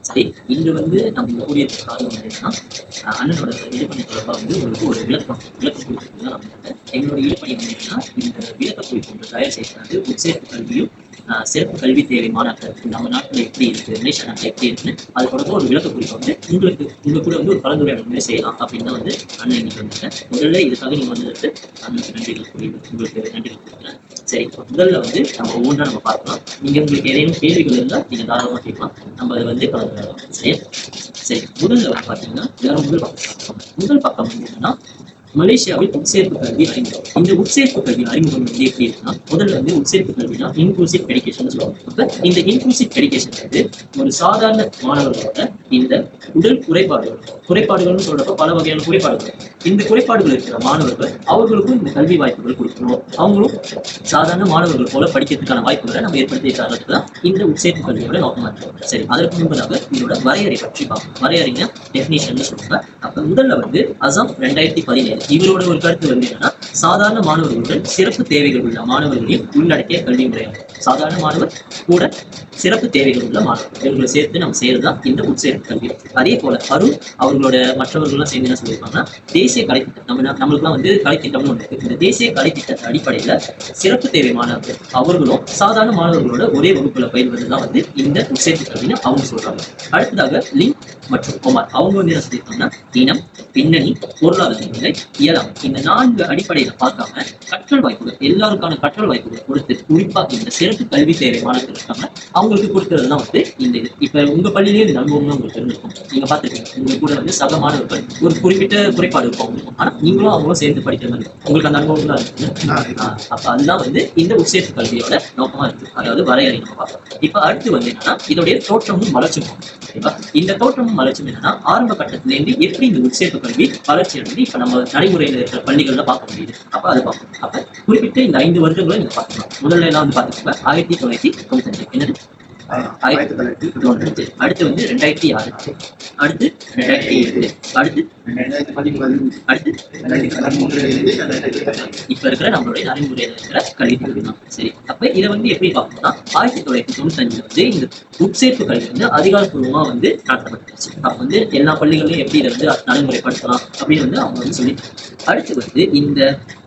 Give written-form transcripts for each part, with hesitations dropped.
சரி, இன்று வந்து நம்ம கூடிய காரணம் என்னன்னா, அண்ணனோட இடைப்பணி தொடர்பா வந்து உங்களுக்கு ஒரு விளக்கம் கொடுத்துருக்குங்க. நம்ம எங்களோட இடைப்பணி வந்து என்னன்னா, இந்த விளக்க குறிப்பு ஒன்று தயார் செய்யறது உட்சேர்ப்பு கல்வியும் சிறப்பு கல்வி தேவை மாணாக்கர் நம்ம நாட்டில் எப்படி இருக்கு, மலேசியா நாட்டில் எப்படி இருக்குன்னு அது தொடர்பு ஒரு விளக்க குறிப்பை வந்து உங்க கூட வந்து ஒரு கலந்துரையாடல் வந்து செய்யலாம் அப்படின்னு தான் வந்து அண்ணன் இன்னைக்கு வந்துட்டேன். முதல்ல இதுக்காக நீங்க வந்து அண்ணனுக்கு நன்றிகள் உங்களுக்கு நன்றிகள் கொடுக்குறேன். சரி, முதல்ல வந்து நம்ம ஒவ்வொன்றா நம்ம பார்க்கலாம். நீங்க உங்களுக்கு ஏதேனும் கேள்விகள் இருந்தால் நீங்க தாராளமா கேட்கலாம். நம்ம அதை வந்து கலந்துரையாடலாம். சரி, சரி, முதல்ல வந்து பாத்தீங்கன்னா முதல் பக்கம் வந்து என்னன்னா, மலேசியாவில் உட்சேர்ப்பு கல்வி அறிமுகம். இந்த உட்சேர்ப்பு கல்வி அறிமுகம் வந்து எப்படி இருக்குன்னா, முதல்ல வந்து உட்சேர்ப்பு கல்வினா இன்க்ளூசிவ் எஜுகேஷன் சொல்லுவாங்க. அப்ப இந்த இன்க்ளூசிவ் எஜுகேஷன் வந்து ஒரு சாதாரண மாணவர்களோட இந்த உடல் குறைபாடுகள்னு சொல்றப்ப பல வகையான குறைபாடுகள், இந்த குறைபாடுகள் இருக்கிற மாணவர்கள் அவர்களுக்கும் இந்த கல்வி வாய்ப்புகள் கொடுக்கணும், அவங்களும் சாதாரண மாணவர்கள் போல படிக்கிறதுக்கான வாய்ப்புகளை நம்ம ஏற்படுத்தி தரதுக்கு தான் இந்த உட்சேர்ப்பு கல்வியோட நோக்கமா இருக்கு. சரி, அதற்கு முன்பதாக இதோட வரையறை பற்றி பார்ப்போம். வரையறைங்க டெஃபினிஷன் சொல்லுவாங்க. அப்ப முதல்ல வந்து அசாம் 2017 இவரோட ஒரு கருத்து வந்து என்னன்னா, சாதாரண மாணவர்களுடன் சிறப்பு தேவைகள் உள்ள மாணவர்களையும் உள்ளடக்கிய கல்வி முறையாகும். சாதாரண மாணவர் கூட சிறப்பு தேவைகள் உள்ள மாணவர்கள் இவர்களை சேர்த்து நம்ம செய்யறதுதான் இந்த உட்சேர்ப்பு கல்வி. அதே போல அருண் அவர்களோட மற்றவர்கள்லாம் சேர்ந்து என்ன சொல்லியிருப்பாங்கன்னா, தேசிய கலைத்திட்டம் நம்மளுக்குலாம் வந்து கலைத்திட்டம்னு ஒன்று இருக்கு. இந்த தேசிய கலைத்திட்ட அடிப்படையில சிறப்பு தேவை மாணவர்கள் அவர்களும் சாதாரண மாணவர்களோட ஒரே வகுப்புல பயில்வதுதான் வந்து இந்த உட்சேர்ப்பு கல்வின்னு அவங்க சொல்றாங்க. அடுத்ததாக லிங் மற்றும் குமார் அவங்க வந்து என்ன சொல்லியிருக்காங்கன்னா, இனம், பின்னணி, பொருளாதார நிலை, இயலாமை இந்த 4 அடிப்படையில பார்க்காம கற்றல் வாய்ப்புகள் எல்லாருக்கான கற்றல் வாய்ப்புகள் கொடுத்து குறிப்பா இந்த சிறப்பு கல்வி தேவை மாணவர்கள் இருக்காங்க அவங்களுக்கு கொடுக்கறதுதான் வந்து இந்த இது. இப்ப உங்க பள்ளியிலேயே இந்த அனுபவம் உங்களுக்கு இருந்திருக்கும். நீங்க பார்த்துருக்கீங்க, உங்க கூட வந்து சக மாணவர்கள் ஒரு குறிப்பிட்ட குறைபாடு இருக்கும், ஆனா நீங்களும் அவங்களும் சேர்ந்து படிக்கிற மாதிரி உங்களுக்கு அந்த அனுபவம் தான் இருக்கு. அப்ப அதுதான் வந்து இந்த உட்சேர்ப்பு கல்வியோட நோக்கமா இருக்கு. அதாவது வரையறை நம்ம பார்ப்போம். இப்ப அடுத்து வந்து என்னன்னா, இதோடைய தோற்றமும் வளர்ச்சியும். இந்த தோற்றமும் வளர்ச்சியும் என்னன்னா, ஆரம்ப கட்டத்திலேருந்து எப்படி இந்த உட்சேர்ப்பு கல்வி வளர்ச்சி அடைந்து இப்ப நம்ம நடைமுறையில இருக்கிற பள்ளிகள்ல பார்க்க முடியுது. அப்ப அது பார்க்கணும். அப்ப குறிப்பிட்ட இந்த 5 வருடங்களை நீங்க பார்க்கலாம். முதல்ல எல்லாம் வந்து பாத்தீங்கன்னா 1995 என்னது 1995, அடுத்து வந்து 2006, அடுத்து 2007, அடுத்து 2013, இப்ப இருக்கிற நம்மளுடைய நடைமுறையில இருக்கிற கல்வி கல்வி தான். சரி, அப்ப இதை வந்து எப்படி பார்க்கணும்னா, 1995 வந்து இந்த உட்சேர்ப்பு கல்வி வந்து அதிகாரப்பூர்வமா வந்து நடத்தப்பட்டுச்சு. அப்ப வந்து எல்லா பள்ளிகளையும் எப்படி இதை வந்து நடைமுறைப்படுத்தலாம் அப்படின்னு வந்து அவங்க வந்து சொல்லி. அடுத்து வந்து இந்த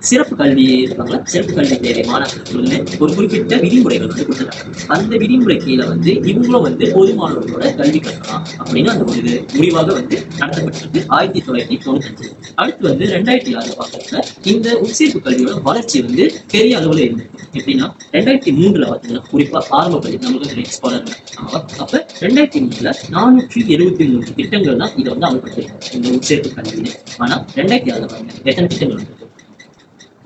சிறப்பு கல்வி இருக்காங்களா, சிறப்பு கல்வி தேவை மாணவர்களுக்கு ஒரு குறிப்பிட்ட விதிமுறைகள் வந்து கொடுத்துட்டாங்க. அந்த விதிமுறை கீழே வந்து இவங்களும் வந்து பொது மாணவர்களோட கல்வி கட்டலாம் அப்படின்னு அந்த ஒரு முடிவாக வந்து நடத்தப்பட்டிருக்கு 1995. அடுத்து வந்து 2006 பார்க்கறதுல இந்த உட்சேர்ப்பு கல்வியோட வளர்ச்சி வந்து பெரிய அளவுல இருந்தது. எப்படின்னா 2003 பார்த்தீங்கன்னா குறிப்பா ஆரம்ப பள்ளி நம்மளுக்கு ஸ்காலர். அப்ப 2003 473 திட்டங்கள் தான் இதை வந்து அமல்படுத்திருக்காங்க இந்த உட்சேர்ப்பு கல்வியில. ஆனா 2006 பாருங்க எத்தனை திட்டங்கள் வந்து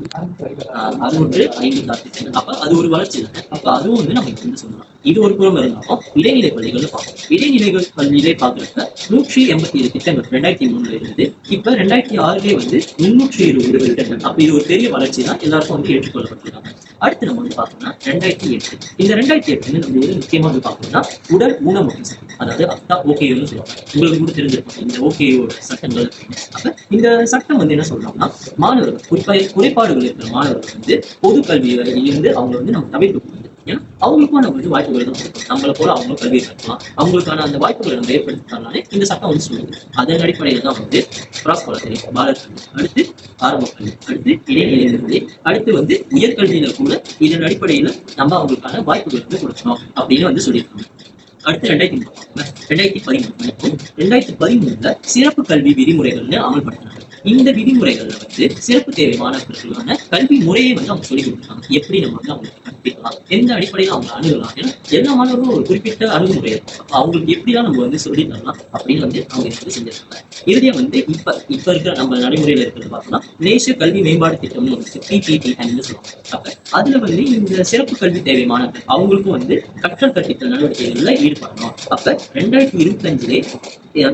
656 திட்டங்கள். அப்ப அது ஒரு வளர்ச்சி தானே. அப்ப அதுவும் வந்து நம்ம வந்து சொல்லலாம். இது ஒரு புறம் இருந்தாலும் இடைநிலை பள்ளிகள் பார்ப்போம். இடைநிலைகள் பள்ளியிலே பார்க்கறப்ப 187 திட்டங்கள் 2003 இருந்து இப்ப 2006 வந்து 320 திட்டங்கள். அப்ப இது ஒரு பெரிய வளர்ச்சி தான், எல்லாருக்கும் வந்து ஏற்றுக்கொள்ளப்பட்டிருக்காங்க. அடுத்து நம்ம வந்து பார்த்தோம்னா 2008. இந்த 2008 நம்ம ஒரு முக்கியமா வந்து பார்க்கணும்னா உடல் ஊனமுற்ற சட்டம், அதாவது அப்டா ஓகேன்னு சொல்லுவாங்க. உங்களுக்கு கூட தெரிஞ்சிருக்கும் இந்த ஓகேயோட சட்டங்கள். அப்ப இந்த சட்டம் வந்து என்ன சொல்றோம்னா, மாணவர்கள் குறைபாடுகள் இருக்கிற மாணவர்கள் வந்து பொது கல்வியில இருந்து அவங்க வந்து நம்ம தவிர்க்க, ஏன்னா அவங்களுக்கும் நம்ம வந்து வாய்ப்புகளை தான் கொடுக்கணும். நம்மளை போல அவங்களும் கல்வி கட்டலாம், அவங்களுக்கான அந்த வாய்ப்புகளை நம்ம ஏற்படுத்தினாலே இந்த சட்டம் வந்து சொல்லுது. அதன் அடிப்படையில் தான் வந்து கிராஸ் பாலக்கல்வி, பாலர் கல்வி, அடுத்து ஆரம்ப கல்வி, அடுத்து இடைநிலை கல்வி, அடுத்து வந்து உயர்கல்வியில கூட இதன் அடிப்படையில நம்ம அவங்களுக்கான வாய்ப்புகள் வந்து கொடுக்கணும் அப்படின்னு வந்து சொல்லியிருக்காங்க. அடுத்து 2013 சிறப்பு கல்வி விதிமுறைகள்னு அமல்படுத்தினாங்க. இந்த விதிமுறைகள்ல வந்து சிறப்பு தேவை மாணவர்களுக்கான கல்வி முறையை வந்து அவங்க சொல்லிக் கொடுத்தாங்க. எப்படி நம்ம வந்து அவங்களுக்கு கற்பிக்கலாம், எந்த அடிப்படையில் அவங்க அணுகலாம், ஏன்னா எல்லா மாணவர்களும் ஒரு குறிப்பிட்ட அணுகுமுறை இருக்கும். அப்ப அவங்களுக்கு எப்படிதான் நம்ம வந்து சொல்லி தரலாம் அப்படின்னு வந்து அவங்க வந்து செஞ்சிருக்காங்க. இறுதியா வந்து இப்ப இருக்கிற நம்ம நடைமுறையில இருக்கிறது பார்த்தோம்னா தேசிய கல்வி மேம்பாடு திட்டம்னு ஒரு PPTன்னு சொல்லுவாங்க. அப்ப அதுல வந்து இந்த சிறப்பு கல்வி தேவை மாணவர்கள் அவங்களுக்கும் வந்து கற்றல் கற்பித்தல் நடவடிக்கைகள்ல ஈடுபடணும். அப்ப 2025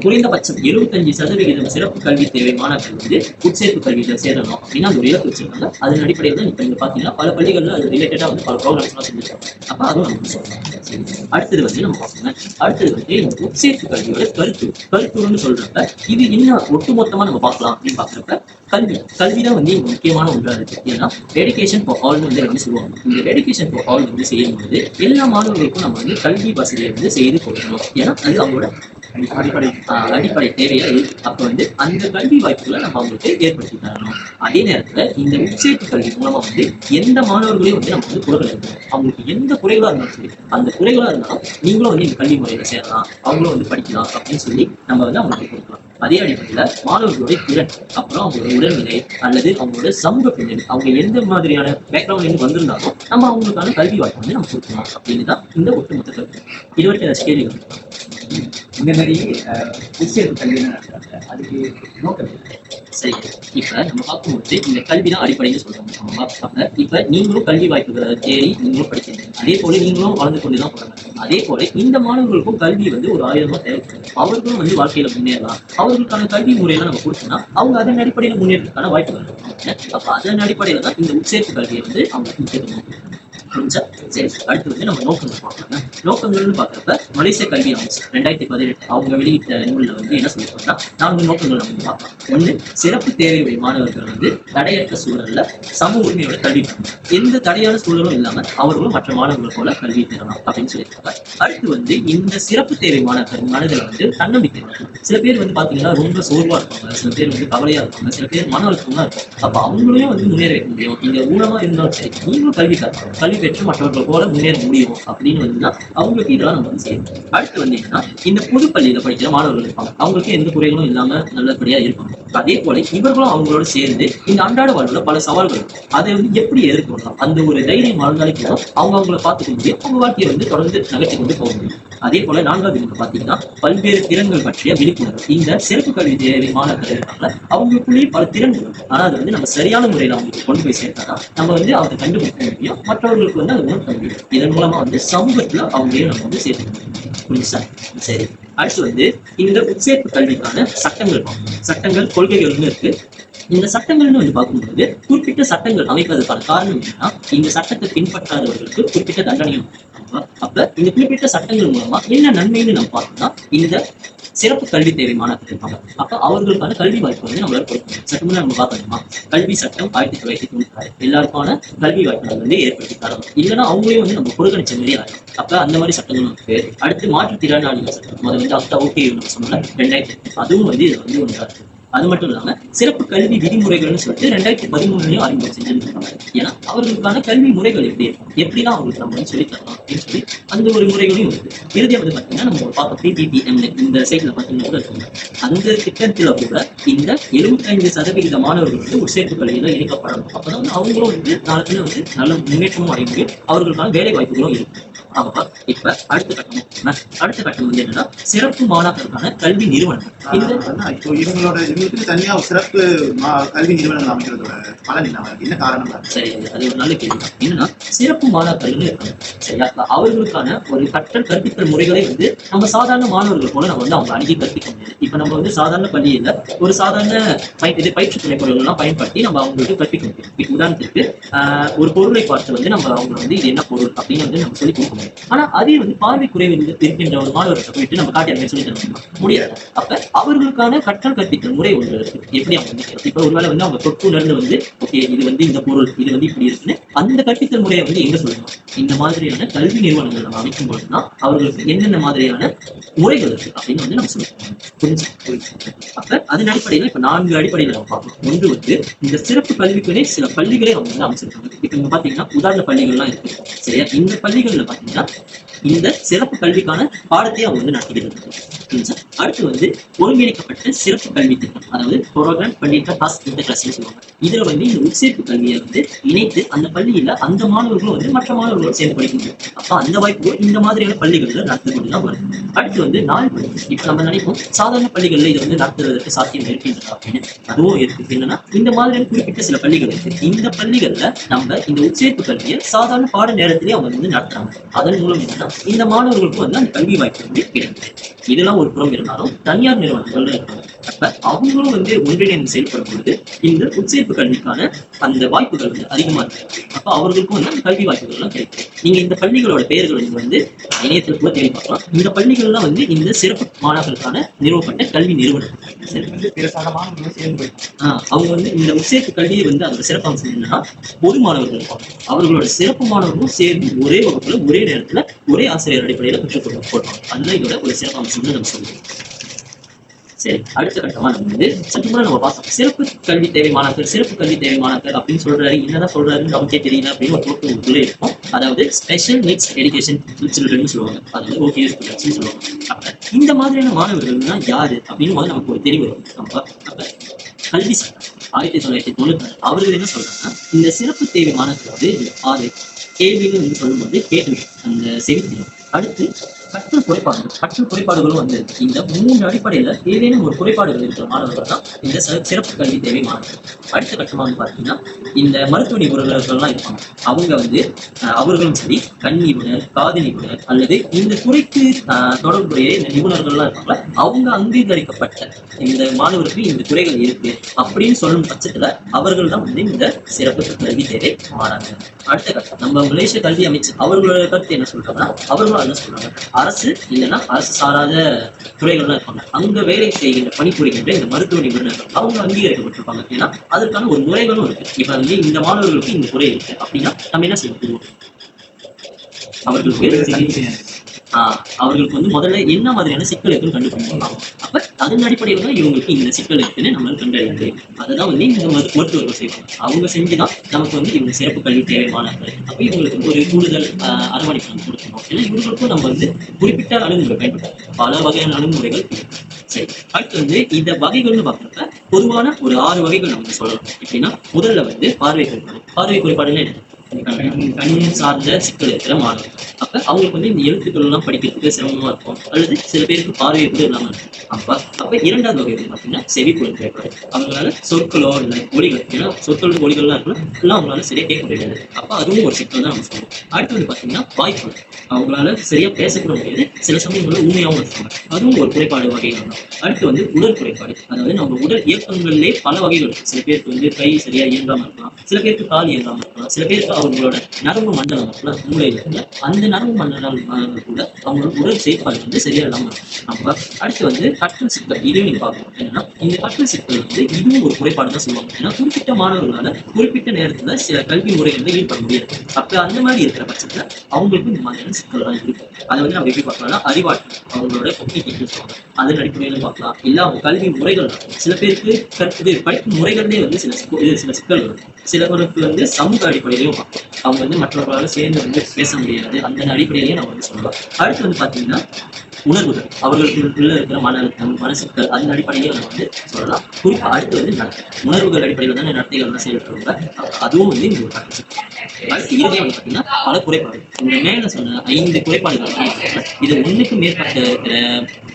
குறைந்தபட்சம் 75% சிறப்பு கல்வி தேவை மாணவர்கள் வந்து உட்சேர்ப்பு கல்வியில சேரணும் அப்படின்னு அந்த ஒரு இலக்கு வச்சிருக்காங்க. அதன் அடிப்படையில் தான் இப்ப நீங்க பாத்தீங்கன்னா பல பள்ளிகள்ல அது ரிலேட்டடா வந்து பல ப்ரோக்ராம்ஸ் எல்லாம் செஞ்சிருக்காங்க. அப்ப அதுவும் நம்ம சொல்லலாம். அடுத்தது வந்து நம்ம பார்த்தோம்னா அடுத்தது வந்து இந்த உட்சேர்ப்பு கல்வியோட கருத்துன்னு சொல்றப்ப இது இன்னும் ஒட்டுமொத்தமா நம்ம பார்க்கலாம் அப்படின்னு பாக்குறப்ப கல்விதான் வந்து இங்க முக்கியமான ஒன்றா இருக்கு. ஏன்னா டெடிகேஷன் ஃபார் ஆல் வந்து சொல்லுவாங்க. இந்த டெடிகேஷன் ஃபார் ஆல் வந்து செய்யும்போது எல்லா மாணவர்களுக்கும் நம்ம வந்து கல்வி வசதியை வந்து செய்து கொள்ளலாம். கொடுக்கணும். ஏன்னா அது அவங்களோட அடிப்படை தேவையா இருக்கு. அப்ப வந்து அந்த கல்வி வாய்ப்புகளை நம்ம அவங்களுக்கு ஏற்படுத்தி தரணும். அதே நேரத்துல இந்த உட்சேர்ப்பு கல்வி மூலமா வந்து எந்த மாணவர்களையும் வந்து நம்ம வந்து புறக்கணிக்கணும். அவங்களுக்கு எந்த குறைகளா இருந்தாலும் சரி, அந்த குறைகளா இருந்தாலும் நீங்களும் வந்து இந்த கல்வி முறையில சேரலாம், அவங்களும் வந்து படிக்கலாம் அப்படின்னு சொல்லி நம்ம வந்து அவங்களுக்கு கொடுக்கலாம். அதே அடிப்படையில மாணவர்களுடைய திறன், அப்புறம் அவங்களோட உடல்நிலை அல்லது அவங்களோட சமூக பின்னணி, அவங்க எந்த மாதிரியான பேக்ரவுண்ட்ல இருந்து வந்திருந்தாலும் நம்ம அவங்களுக்கான கல்வி வாய்ப்பு வந்து நம்ம கொடுக்கலாம் அப்படின்னு தான் இந்த ஒட்டுமொத்த கருத்து. இது வரைக்கும் ஏதாச்சும் கேள்வி? இந்த மாதிரி உட்சேர்ப்பு கல்வி நடத்துறாங்க, அதுக்கு நோக்கம் சரி. இப்ப நம்ம பார்க்கும்போது இந்த கல்விதான் அடிப்படைன்னு சொல்றாங்க. அப்ப இப்ப நீங்களும் கல்வி வாய்ப்புகளை தேடி நீங்களும் படிக்கிறீங்க, அதே போல நீங்களும் வளர்ந்து கொண்டுதான் போறாங்க. அதே போல இந்த மாணவர்களுக்கும் கல்வி வந்து ஒரு ஆயுதமா தேவைப்படுது. அவர்களும் வந்து வாழ்க்கையில முன்னேறலாம். அவர்களுக்கான கல்வி முறையெல்லாம் நம்ம கொடுத்தோம்னா அவங்க அதன் அடிப்படையில முன்னேறதுக்கான வாய்ப்புகள் இருக்கு. அப்ப அதன் அடிப்படையில தான் இந்த உட்சேர்ப்பு கல்வியை வந்து அவங்களுக்கு முக்கியத்துவம். சரி, அடுத்து வந்து நம்ம நோக்கங்கள் பார்க்கலாம். நோக்கங்கள்னு பார்க்கறப்ப மலேசிய கல்வி அமைச்சு 2018 அவங்க வெளியிட்ட நூல்ல வந்து என்ன சொல்லியிருக்கோம்னா 4 நோக்கங்கள் நம்ம பார்க்கலாம். ஒண்ணு, சிறப்பு தேவையுடைய மாணவர்கள் வந்து தடையற்ற சூழல்ல சம உரிமையோட கல்வி பெறணும். எந்த தடையான சூழலும் இல்லாம அவர்களும் மற்ற மாணவர்கள் போல கல்வி பெறலாம் அப்படின்னு சொல்லியிருக்காங்க. அடுத்து வந்து இந்த சிறப்பு தேவை மாணவர்கள் மனதில் வந்து தன்னம்பிக்கை வரும். சில பேர் வந்து பாத்தீங்கன்னா ரொம்ப சோர்வா இருப்பாங்க, சில பேர் வந்து கவலையா இருப்பாங்க, சில பேர் மன அழுத்தமா இருக்கும். அப்ப அவங்களையும் வந்து முன்னேற வைக்க முடியும். நீங்க ஊனமா இருந்தாலும் சரி, நீங்களும் கல்வி தரணும், கல்வி பெற்று மற்றவர்கள் போல முன்னேற முடியும் அப்படின்னு வந்து அவங்களுக்கு இதெல்லாம் நம்ம வந்து செய்யணும். அடுத்து வந்து என்னன்னா, இந்த பொது பள்ளியில படிக்கிற மாணவர்கள் இருப்பாங்க, அவங்களுக்கு எந்த குறைகளும் இல்லாம நல்லபடியா இருப்பாங்க. அதே போல இவர்களும் அவங்களோட சேர்ந்து இந்த அன்றாட வாழ்வுல பல சவால்கள் அதை வந்து எப்படி எதிர்கொள்ளலாம், அந்த ஒரு தைரியம் வாழ்ந்தாலே போதும் அவங்க அவங்கள பார்த்துக்க முடியும், அவங்க வாழ்க்கையை வந்து தொடர்ந்து நகர்த்தி கொண்டு போக முடியும். அதே போல 4வது நீங்க பாத்தீங்கன்னா பல்வேறு திறன்கள் பற்றிய விழிப்புணர்வு. இந்த சிறப்பு கல்வி தேவை மாணவர்கள் இருக்காங்க, அவங்களுக்குள்ளேயே பல திறன்கள், ஆனா அது வந்து நம்ம சரியான முறையில அவங்களுக்கு கொண்டு போய் சேர்த்தா நம்ம வந்து அதை கண்டுபிடிக்க முடியும், மற்றவர்களுக்கு வந்து அதை உணர்த்த முடியும். இதன் மூலமா வந்து சமூகத்துல அவங்களையும் நம்ம வந்து சேர்த்து முடியும். புரியுதா? சரி, அடுத்து வந்து இந்த உட்சேர்ப்பு கல்விக்கான சட்டங்கள் கொள்கைகள்னு இருக்கு. இந்த சட்டங்கள்னு வந்து பார்க்கும்போது குறிப்பிட்ட சட்டங்கள் அமைப்பதற்கான காரணம் என்னன்னா, இந்த சட்டத்தை பின்பற்றாதவர்களுக்கு குறிப்பிட்ட தண்டனையும். அப்ப இந்த குறிப்பிட்ட சட்டங்கள் மூலமா என்ன நன்மைன்னு நம்ம பார்த்தோம்னா, இந்த சிறப்பு கல்வி தேவை மாணவர்கள் இருப்பாங்க, அப்ப அவர்களுக்கான கல்வி வாய்ப்பு வந்து நம்மளால கொடுக்கணும். சட்டமே நம்ம பார்த்தோம்னா கல்வி சட்டம் 1996 எல்லாருக்கான கல்வி வாய்ப்புகள் வந்து ஏற்படுத்தி தரணும். இல்லைன்னா அவங்களையும் வந்து நம்ம புறக்கணிச்ச மாதிரி ஆகும். அப்ப அந்த மாதிரி சட்டங்களும் இருக்கு. அடுத்து மாற்றுத்திறனாளிகள் சட்டம், அதை வந்து அப்டா ஓகே நம்ம சொன்னோம்ல 2008, அதுவும் வந்து இது வந்து ஒன்றா இருக்கு. அது மட்டும் இல்லாம சிறப்பு கல்வி விதிமுறைகள்னு சொல்லிட்டு 2013 அறிமுகம் செஞ்சிருக்காங்க. ஏன்னா அவர்களுக்கான கல்வி முறைகள் எப்படிலாம் அவங்களுக்கு நம்ம சொல்லி தரலாம் அப்படின்னு சொல்லி அந்த ஒரு முறைகளையும் இருக்கு. இறுதியா வந்து பாத்தீங்கன்னா நம்ம பார்க்க PPPM இந்த சைட்ல பாத்தீங்கன்னா அந்த திட்டத்துல கூட இந்த 75% மாணவர்கள் வந்து ஒரு சேர்ப்பு கல்வியில இணைக்கப்படணும். அப்பதான் வந்து அவங்களும் வந்து நாளைக்கு வந்து நல்ல முன்னேற்றமும் அடைய முடியும், அவர்களுக்கான வேலை வாய்ப்புகளும் இருக்கு. ஆமாப்பா. இப்ப அடுத்த கட்டம் வந்து என்னன்னா சிறப்பு மாணாக்கருக்கான கல்வி நிறுவனம். இப்போ இவங்களுக்கு தனியா சிறப்பு கல்வி நிறுவனங்கள் அமைக்கிறதோட பலன் என்ன காரணம்? சரி, அது ஒரு நல்ல கேள்வி. என்னன்னா சிறப்பு மாணாக்கர்கள் இருக்காங்க, சரியா? அவர்களுக்கான ஒரு கற்பித்தல் முறைகளை வந்து நம்ம சாதாரண மாணவர்கள் போல நம்ம வந்து அவங்க அணுகி கற்பிக்க முடியாது. இப்ப நம்ம வந்து சாதாரண பள்ளியில ஒரு சாதாரண பயிற்சி துணைப்பொருள் எல்லாம் பயன்படுத்தி நம்ம அவங்களுக்கு கற்பிக்க முடியும். இப்ப உதாரணத்துக்கு ஒரு பொருளை பார்த்து வந்து நம்ம அவங்க வந்து இது என்ன பொருள் அப்படின்னு வந்து நம்ம சொல்லி கொடுக்க முடியும். ஆனா அதே வந்து பார்வை குறைவு இருக்கின்ற ஒரு மாணவர்கிட்ட போயிட்டு நம்ம காட்டி சொல்லி தர முடியாது. அப்ப அவர்களுக்கான கற்பித்தல் முறை ஒன்று இருக்கு. எப்படி அவங்க இப்ப ஒருவேளை வந்து அவங்க தொட்டுணர்ந்து வந்து ஓகே இது வந்து இந்த பொருள் இது வந்து இப்படி இருக்குன்னு அந்த கற்பித்தல் முறையை வந்து எங்க சொல்லணும், இந்த மாதிரியான கல்வி நிறுவனங்கள் நம்ம அமைக்கும் பொழுதுதான் அவர்களுக்கு என்னென்ன மாதிரியான முறைகள் இருக்கு அப்படின்னு வந்து நம்ம சொல்லணும். அப்ப அதன் அடிப்படையில இப்ப 4 அடிப்படையில நம்ம பார்க்கணும். ஒன்று வந்து இந்த சிறப்பு கல்விக்குனே சில பள்ளிகளே அவங்க வந்து அமைச்சிருக்காங்க. இப்ப இங்க பாத்தீங்கன்னா உதாரண பள்ளிகள்லாம் இருக்கு, சரியா? இந்த பள்ளிகள்ல பாத்தீங்கன்னா இந்த சிறப்பு கல்விக்கான பாடத்தை அவங்க வந்து நடத்திக்கிட்டு இருக்காங்க. அடுத்து வந்து ஒருங்கிணைக்கப்பட்ட சிறப்பு கல்வி திட்டம், அதாவது ப்ரோக்ராம் பண்ணிட்டு பாஸ் இந்த கிளாஸ்ன்னு சொல்லுவாங்க. இதுல வந்து இந்த உட்சேர்ப்பு கல்வியை வந்து இணைத்து அந்த பள்ளியில அந்த மாணவர்களும் வந்து மற்ற மாணவர்களும் சேர்ந்து படிக்க முடியும். அப்ப அந்த வாய்ப்பு இந்த மாதிரியான பள்ளிகள்ல நடத்தி கொண்டுதான் வரும். அடுத்து வந்து 4 பள்ளி. இப்ப நம்ம நினைப்போம் சாதாரண பள்ளிகள்ல இதை வந்து நடத்துவதற்கு சாத்தியம் இருக்கின்றதா அப்படின்னு, அதுவும் இருக்கு. என்னன்னா இந்த மாதிரியான குறிப்பிட்ட சில பள்ளிகள் இருக்கு. இந்த பள்ளிகள்ல நம்ம இந்த உட்சேர்ப்பு கல்வியை சாதாரண பாட நேரத்திலேயே அவங்க வந்து நடத்துறாங்க. அதன் மூலம் என்னன்னா இந்த மாணவர்களுக்கு வந்து அந்த கல்வி வாய்ப்பு வந்து கிடைக்குது. இதெல்லாம் ஒரு புறம் இருந்தாலும் தனியார் நிறுவனங்கள் இருக்காங்க. அப்ப அவங்களும் வந்து ஒன்றிணைந்து செயல்படும் பொழுது இந்த உட்சேர்ப்பு கல்விக்கான அந்த வாய்ப்புகள் வந்து அதிகமா இருக்கு. அப்ப அவர்களுக்கும் வந்து அந்த கல்வி வாய்ப்புகள் எல்லாம் கிடைக்கும். நீங்க இந்த பள்ளிகளோட பெயர்களை நீங்க வந்து இணையத்துல கூட தேடி பார்க்கலாம். இந்த பள்ளிகள்லாம் வந்து இந்த சிறப்பு மாணவர்களுக்கான நிறுவப்பட்ட கல்வி நிறுவனம். அவங்க வந்து இந்த உட்சேர்ப்பு கல்வியை வந்து அதோட சிறப்பு அம்சம் என்னன்னா பொது மாணவர்கள் இருப்பாங்க. அவர்களோட சிறப்பு மாணவர்களும் சேர்ந்து ஒரே வகுப்புல ஒரே நேரத்துல ஒரே ஆசிரியர் அடிப்படையில கற்றுக் கொடுப்பாங்க. அதுதான் இதோட ஒரு சிறப்பு அம்சம்னு நம்ம சொல்லுவோம். சரி, அடுத்த கட்டமா நம்ம வந்து சற்று முறை நம்ம பார்த்தோம். சிறப்பு கல்வி தேவை மாணாக்கர், சிறப்பு கல்வி தேவை மாணாக்கர் அப்படின்னு சொல்றாரு. என்னதான் சொல்றாருன்னு நமக்கே தெரியல அப்படின்னு ஒரு தோற்றம் உங்களுக்குள்ளே இருக்கும். அதாவது ஸ்பெஷல் நீட்ஸ் எஜுகேஷன் சில்ட்ரன் சொல்லுவாங்க. அதாவது ஓகே ஸ்டூடெண்ட்ஸ் சொல்லுவாங்க. அப்ப இந்த மாதிரியான மாணவர்கள்னா யாரு அப்படின்னு போது நமக்கு ஒரு தெளிவு வரும். அப்ப கல்வி சட்டம் 1996 அவர்கள் என்ன சொல்றாங்கன்னா, இந்த சிறப்பு தேவை மாணவர்கள் வந்து 6 கேள்விகள் வந்து சொல்லும்போது கேட்டு அந்த செவித்திரும். அடுத்து கற்றல் குறைபாடுகளும் வந்து இந்த 3 அடிப்படையில ஏதேனும் ஒரு குறைபாடுகள் இருக்கிற மாணவர்கள் தான் இந்த சிறப்பு கல்வி தேவை மாணவர்கள். அடுத்த கட்டமா வந்து பாத்தீங்கன்னா இந்த மருத்துவ நிபுணர்கள்லாம் இருப்பாங்க. அவங்க வந்து அவர்களும் சரி கண் நிபுணர், காது நிபுணர் அல்லது இந்த துறைக்கு தொடர்புடைய இந்த நிபுணர்கள்லாம் இருப்பாங்களா, அவங்க அங்கீகரிக்கப்பட்ட இந்த மாணவருக்கு இந்த துறைகள் இருக்கு அப்படின்னு சொல்லும் பட்சத்துல அவர்கள் தான் வந்து இந்த சிறப்பு கல்வி தேவை மாணவர்கள். அடுத்த கட்டம் நம்ம மலேசிய கல்வி அமைச்சர் அவர்களோட கருத்து என்ன சொல்றாங்கன்னா, அவர்களும் என்ன சொல்றாங்க, அரசு இல்லைன்னா அரசு சாராத துறைகள்லாம் இருப்பாங்க. அங்க வேலை செய்கின்ற பணிபுரிகின்ற இந்த மருத்துவ நிபுணர்கள் அவங்க அங்கீகரிக்கப்பட்டிருப்பாங்க. ஏன்னா அதற்கான ஒரு முறைகளும் இருக்கு. இப்ப வந்து இந்த மாணவர்களுக்கு இந்த துறை இருக்கு அப்படின்னா நம்ம என்ன செய்வோம், அவர்களுக்கு வந்து முதல்ல என்ன மாதிரியான சிக்கல் இருக்குன்னு கண்டுபிடிக்கலாம். அப்ப அதன் அடிப்படையில் தான் இவங்களுக்கு இந்த சிக்கல் இருக்குன்னு நம்ம கண்டறியாது. அதுதான் வந்து இந்த மருத்துவர்கள் செய்வாங்க. அவங்க செஞ்சுதான் நமக்கு வந்து இவங்க சிறப்பு கல்வி தேவைமானவர்கள். அப்ப இவங்களுக்கு ஒரு கூடுதல் அரவணைப்பு நம்ம கொடுக்கணும். ஏன்னா இவங்களுக்கும் நம்ம வந்து குறிப்பிட்ட அணுகுமுறை பயன்படுத்தணும். பல வகையான அணுகுமுறைகள் இருக்கு. சரி, அடுத்து வந்து இந்த வகைகள்னு பாக்குறப்ப பொதுவான ஒரு 6 வகைகள் நம்ம சொல்லலாம். எப்படின்னா முதல்ல வந்து பார்வை குறைபாடுன்னு என்ன, கணினி சார்ந்த சிக்கல் இருக்கிற மாணவர்கள். அப்ப அவங்களுக்கு வந்து இந்த எழுத்துக்கள் எல்லாம் படிக்கிறதுக்கு சிரமமா இருக்கும், அல்லது சில பேருக்கு பார்வை கூட இல்லாம இருக்கும். அப்ப 2வது வகை வந்து பாத்தீங்கன்னா செவி குறைபாடு. அவங்களால சொற்களோ இல்லை ஒலிகள், ஏன்னா சொற்கள் ஒலிகள்லாம் இருக்கலாம், எல்லாம் அவங்களால சரியா கேட்க முடியாது. அப்ப அதுவும் ஒரு சிக்கல் தான் நம்ம சொல்லுவோம். அடுத்து வந்து பாத்தீங்கன்னா வாய்ப்பு, அவங்களால சரியா பேசக்கூட முடியாது, சில சமயங்களும் உண்மையாகவும் இருக்காங்க, அதுவும் ஒரு குறைபாடு வகைகள் தான். அடுத்து வந்து உடல் குறைபாடு, அதாவது நம்ம உடல் இயக்கங்களிலே பல வகைகள் இருக்கு. சில பேருக்கு வந்து கை சரியா இயங்காம இருக்கலாம், சில பேருக்கு கால் இயங்காம இருக்கலாம், சில பேருக்கு அவங்களோட நரம்பு மண்டலம் இருக்குல்ல, மூளையில இருக்குல்ல, அந்த நரம்பு மண்டலம் கூட அவங்களோட உடல் செயற்பாடு வந்து சரியா இல்லாம இருக்கும். நம்ம அடுத்து வந்து கற்றல் சிக்கல், இதையும் நீங்க பார்க்கணும். என்னன்னா இந்த கற்றல் சிக்கல் வந்து இதுவும் ஒரு குறைபாடு தான் சொல்லுவாங்க. ஏன்னா குறிப்பிட்ட மாணவர்களால குறிப்பிட்ட நேரத்துல சில கல்வி முறைகள்ல ஈடுபட முடியாது. அப்ப அந்த மாதிரி இருக்கிற பட்சத்துல அவங்களுக்கு இந்த மாதிரியான சிக்கல் தான் இருக்கு. அதை வந்து நம்ம எப்படி பார்க்கலாம்னா அறிவாற்றல், அவங்களோட கொக்னிட்டிவ் சொல்லுவாங்க, அதன் அடிப்படையில பார்க்கலாம். இல்ல அவங்க கல்வி முறைகள், சில பேருக்கு படிக்கும் முறைகள்லேயே வந்து சில சிக்கல் இருக்கும். சிலவருக்கு வந்து சமூக அடிப்படையிலையும் பார்க்கலாம், அவங்க வந்து மற்றவர்களால சேர்ந்து வந்து பேச முடியாது, அந்த அடிப்படையிலையும் நம்ம வந்து சொல்லலாம். அடுத்து வந்து பாத்தீங்கன்னா உணர்வுகள், அவர்களுக்குள்ள இருக்கிற மன அழுத்தம், மனசிக்கல், அதன் அடிப்படையிலே நம்ம வந்து சொல்லலாம். குறிப்பா அடுத்து வந்து நடத்தை, உணர்வுகள் அடிப்படையில் தானே நடத்தைகள் செயல்படுவாங்க, அதுவும் வந்து இந்த ஒரு கட்டை. அடுத்து இறுதியாக வந்து பாத்தீங்கன்னா பல குறைபாடு. இந்த மேல சொன்ன 5 குறைபாடுகள் இது 1க்கு மேற்பட்ட இருக்கிற